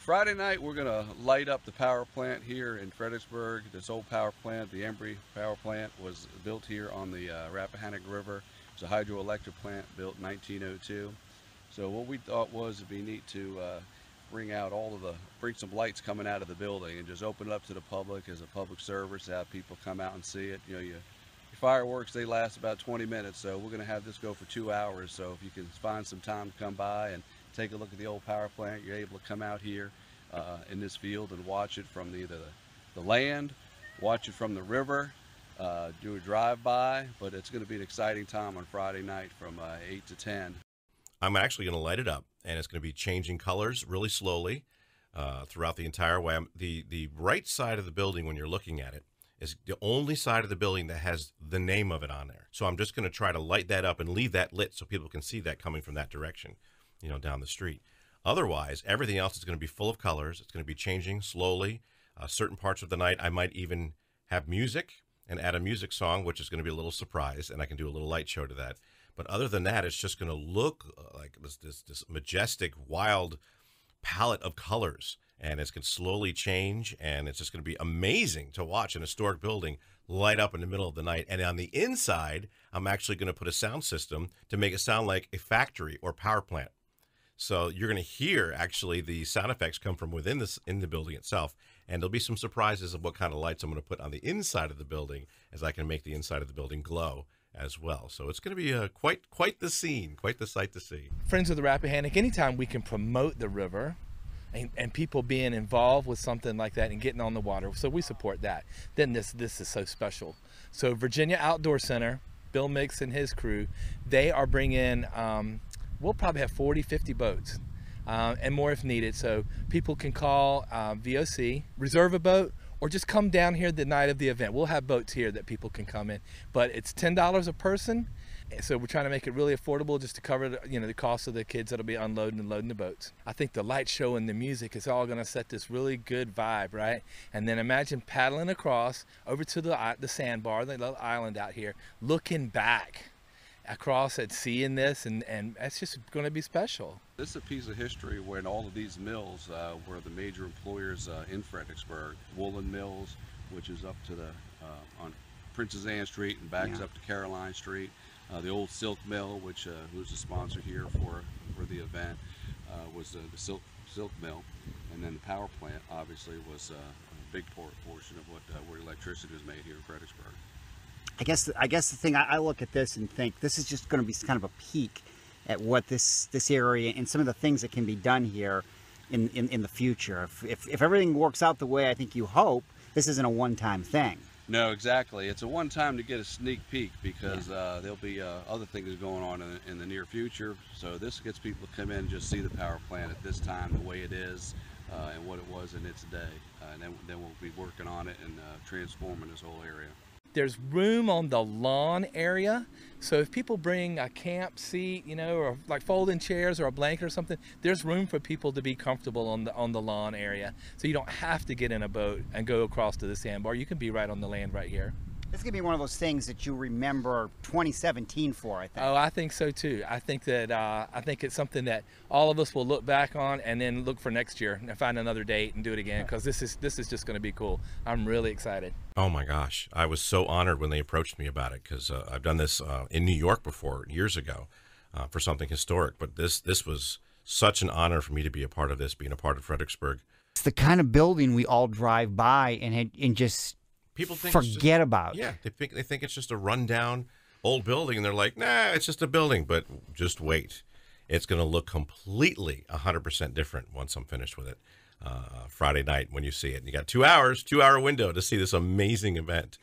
Friday night, we're going to light up the power plant here in Fredericksburg. This old power plant, the Embrey power plant, was built here on the Rappahannock River. It's a hydroelectric plant built in 1902. So what we thought was it'd be neat to bring some lights coming out of the building and just open it up to the public as a public service, have people come out and see it. Your fireworks, they last about 20 minutes, so we're going to have this go for 2 hours. So if you can find some time to come by and take a look at the old power plant, you're able to come out here in this field and watch it from either the land, watch it from the river, do a drive-by, but it's going to be an exciting time on Friday night from 8 to 10. I'm actually going to light it up, and it's going to be changing colors really slowly throughout the entire way. The right side of the building, when you're looking at it, is the only side of the building that has the name of it on there. So I'm just going to try to light that up and leave that lit so people can see that coming from that direction, down the street. Otherwise, everything else is going to be full of colors. It's going to be changing slowly. Certain parts of the night, I might even have music and add a music song, which is going to be a little surprise, and I can do a little light show to that. But other than that, it's just going to look like this majestic, wild palette of colors, and it's going to slowly change, and it's just going to be amazing to watch an historic building light up in the middle of the night. And on the inside, I'm actually going to put a sound system to make it sound like a factory or power plant. So you're going to hear actually the sound effects come from within in the building itself, and there'll be some surprises of what kind of lights I'm going to put on the inside of the building, as I can make the inside of the building glow as well. So it's going to be quite the scene, quite the sight to see. Friends of the Rappahannock, anytime we can promote the river and people being involved with something like that and getting on the water, so we support that. Then this is so special. So Virginia Outdoor Center, Bill Mix and his crew, they are bringing, we'll probably have 40, 50 boats and more if needed. So people can call VOC, reserve a boat, or just come down here the night of the event. We'll have boats here that people can come in, but it's $10 a person. So we're trying to make it really affordable just to cover the cost of the kids that'll be unloading and loading the boats. I think the light show and the music is all gonna set this really good vibe, right? And then imagine paddling across over to the sandbar, the little island out here, looking back across at seeing this, and it's just going to be special. This is a piece of history when all of these mills were the major employers in Fredericksburg. Woolen Mills, which is up to on Princess Anne Street and backs up to Caroline Street. The old silk mill, which who's the sponsor here for the event, was the silk mill, and then the power plant obviously was a big portion of where electricity was made here in Fredericksburg. I guess the thing, I look at this and think this is just going to be kind of a peek at what this area and some of the things that can be done here in the future. If everything works out the way I think you hope, this isn't a one-time thing. No, exactly. It's a one-time to get a sneak peek, because there'll be other things going on in the near future. So this gets people to come in and just see the power plant at this time, the way it is, and what it was in its day. And then we'll be working on it and transforming this whole area. There's room on the lawn area, so if people bring a camp seat, or like folding chairs or a blanket or something, there's room for people to be comfortable on the lawn area. So you don't have to get in a boat and go across to the sandbar. You can be right on the land right here. This is going to be one of those things that you remember 2017 for, I think. Oh, I think so too. I think that I think it's something that all of us will look back on and then look for next year and find another date and do it again, because this is just going to be cool. I'm really excited. Oh my gosh, I was so honored when they approached me about it, because I've done this in New York before, years ago, for something historic. But this was such an honor for me to be a part of this, being a part of Fredericksburg. It's the kind of building we all drive by and just people forget about. Yeah, they think it's just a rundown old building, and they're like, nah, it's just a building. But just wait, it's going to look completely 100% different once I'm finished with it. Friday night when you see it, you got 2 hours, 2 hour window to see this amazing event.